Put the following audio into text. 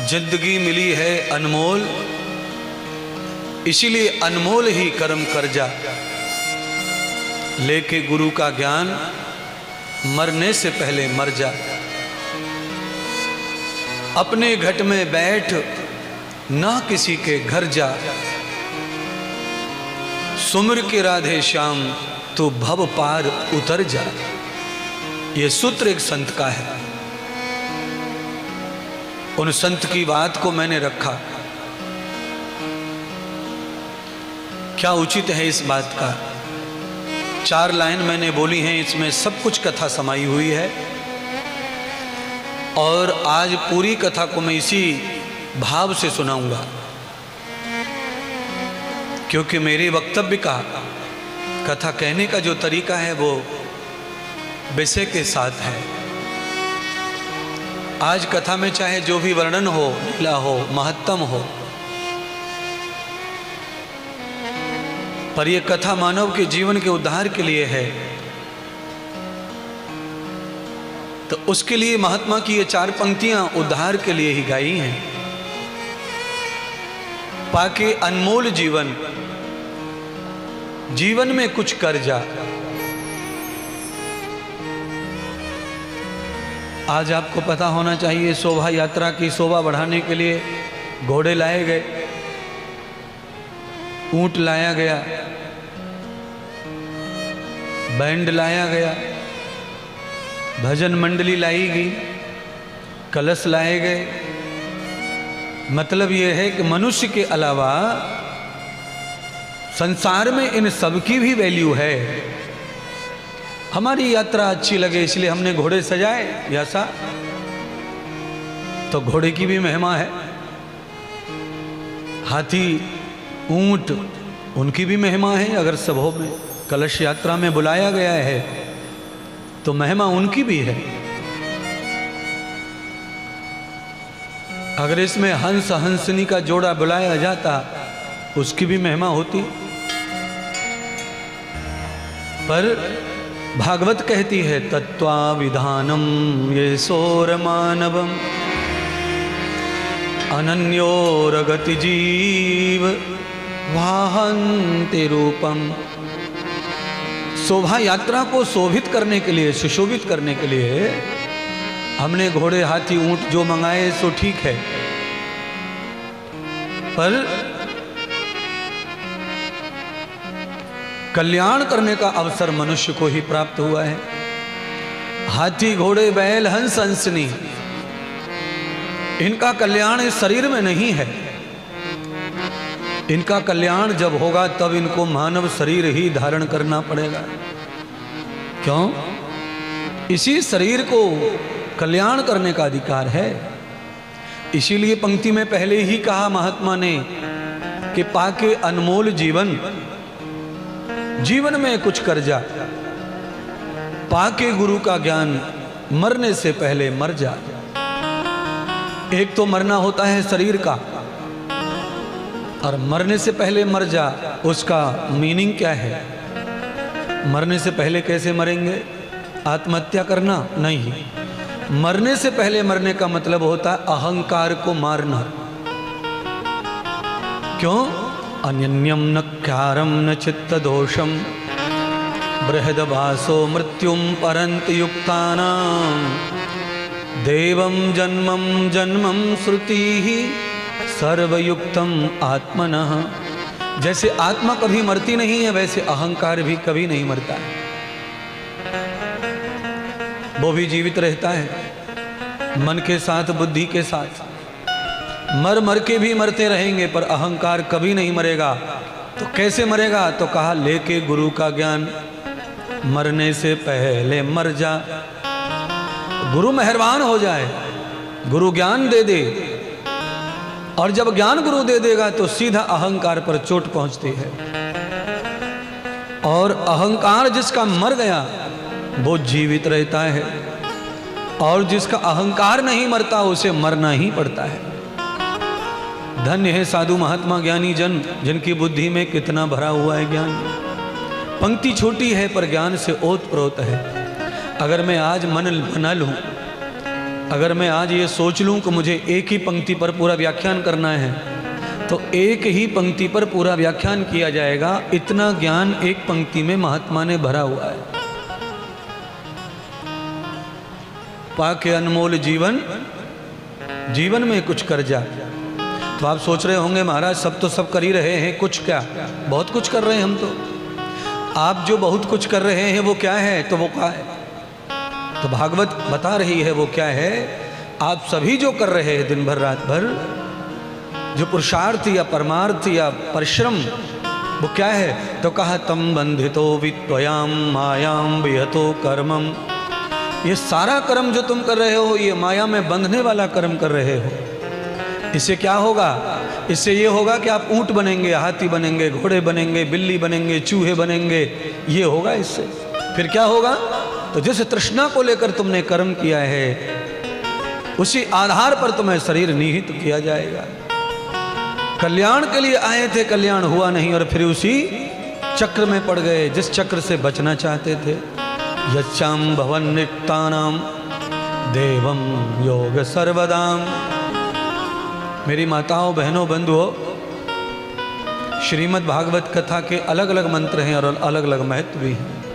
जिंदगी मिली है अनमोल, इसीलिए अनमोल ही कर्म कर जा। लेके गुरु का ज्ञान मरने से पहले मर जा। अपने घट में बैठ ना किसी के घर जा। सुमिर के राधे श्याम तू भव पार उतर जा। ये सूत्र एक संत का है। उन संत की बात को मैंने रखा। क्या उचित है इस बात का। 4 लाइन मैंने बोली हैं, इसमें सब कुछ कथा समाई हुई है। और आज पूरी कथा को मैं इसी भाव से सुनाऊंगा, क्योंकि मेरे वक्तव्य का, कथा कहने का जो तरीका है वो विषय के साथ है। आज कथा में चाहे जो भी वर्णन हो, लीला हो, महत्तम हो, पर यह कथा मानव के जीवन के उद्धार के लिए है। तो उसके लिए महात्मा की ये 4 पंक्तियां उद्धार के लिए ही गाई हैं। पाके अनमोल जीवन, जीवन में कुछ कर जा। आज आपको पता होना चाहिए, शोभा यात्रा की शोभा बढ़ाने के लिए घोड़े लाए गए, ऊंट लाया गया, बैंड लाया गया, भजन मंडली लाई गई, कलश लाए गए। मतलब यह है कि मनुष्य के अलावा संसार में इन सब की भी वैल्यू है। हमारी यात्रा अच्छी लगे इसलिए हमने घोड़े सजाए, ऐसा तो घोड़े की भी महिमा है। हाथी, ऊंट, उनकी भी महिमा है। अगर सभों में कलश यात्रा में बुलाया गया है तो महिमा उनकी भी है। अगर इसमें हंस हंसनी का जोड़ा बुलाया जाता, उसकी भी महिमा होती। पर भागवत कहती है, तत्त्वाविधानम ये सोर मानवम अनन्यो रगति जीव वाहन्ति रूपम। शोभा यात्रा को शोभित करने के लिए, सुशोभित करने के लिए हमने घोड़े, हाथी, ऊंट जो मंगाए सो ठीक है, पर कल्याण करने का अवसर मनुष्य को ही प्राप्त हुआ है। हाथी, घोड़े, बैल, हंस, हंसनी, इनका कल्याण इस शरीर में नहीं है। इनका कल्याण जब होगा तब इनको मानव शरीर ही धारण करना पड़ेगा। क्यों? इसी शरीर को कल्याण करने का अधिकार है। इसीलिए पंक्ति में पहले ही कहा महात्मा ने कि पाके अनमोल जीवन, जीवन में कुछ कर जा। पाके गुरु का ज्ञान, मरने से पहले मर जा। एक तो मरना होता है शरीर का, और मरने से पहले मर जा, उसका मीनिंग क्या है? मरने से पहले कैसे मरेंगे? आत्महत्या करना? नहीं। मरने से पहले मरने का मतलब होता है अहंकार को मारना। क्यों? अन्यन्यम न ख्यारम न चित्त दोषम बृहदभासो मृत्युम परंत युक्तानाम देवम जन्मम जन्मम श्रुति ही सर्वयुक्तम आत्मनः। जैसे आत्मा कभी मरती नहीं है, वैसे अहंकार भी कभी नहीं मरता है। वो भी जीवित रहता है, मन के साथ, बुद्धि के साथ। मर मर के भी मरते रहेंगे, पर अहंकार कभी नहीं मरेगा। तो कैसे मरेगा? तो कहा, लेके गुरु का ज्ञान, मरने से पहले मर जा। गुरु मेहरबान हो जाए, गुरु ज्ञान दे दे, और जब ज्ञान गुरु दे देगा तो सीधा अहंकार पर चोट पहुंचती है। और अहंकार जिसका मर गया वो जीवित रहता है, और जिसका अहंकार नहीं मरता उसे मरना ही पड़ता है। धन्य है साधु महात्मा ज्ञानी जन, जिनकी बुद्धि में कितना भरा हुआ है ज्ञान। पंक्ति छोटी है पर ज्ञान से ओत प्रोत है। अगर मैं आज मन बना लूं अगर मैं आज ये सोच लूं कि मुझे एक ही पंक्ति पर पूरा व्याख्यान करना है तो एक ही पंक्ति पर पूरा व्याख्यान किया जाएगा। इतना ज्ञान एक पंक्ति में महात्मा ने भरा हुआ है। पाके अनमोल जीवन, जीवन में कुछ कर जा। तो आप सोच रहे होंगे महाराज सब तो सब कर ही रहे हैं, कुछ क्या? बहुत कुछ कर रहे हैं हम तो। आप जो बहुत कुछ कर रहे हैं वो क्या है? तो वो क्या है? तो भागवत बता रही है वो क्या है। आप सभी जो कर रहे हैं दिन भर रात भर, जो पुरुषार्थ या परमार्थ या परिश्रम, वो क्या है? तो कहा तम बंधितो वित्वयाम मायाम विहतो कर्मम। ये सारा कर्म जो तुम कर रहे हो ये माया में बंधने वाला कर्म कर रहे हो। इससे क्या होगा? इससे ये होगा कि आप ऊंट बनेंगे, हाथी बनेंगे, घोड़े बनेंगे, बिल्ली बनेंगे, चूहे बनेंगे। ये होगा इससे। फिर क्या होगा? तो जिस तृष्णा को लेकर तुमने कर्म किया है उसी आधार पर तुम्हें शरीर निहित किया जाएगा। कल्याण के लिए आए थे, कल्याण हुआ नहीं और फिर उसी चक्र में पड़ गए जिस चक्र से बचना चाहते थे। यच्चाम भवन नित्तानाम देवम योग सर्वदाम। मेरी माताओं बहनों बंधुओं, श्रीमद् भागवत कथा के अलग अलग मंत्र हैं और अलग अलग महत्व भी हैं।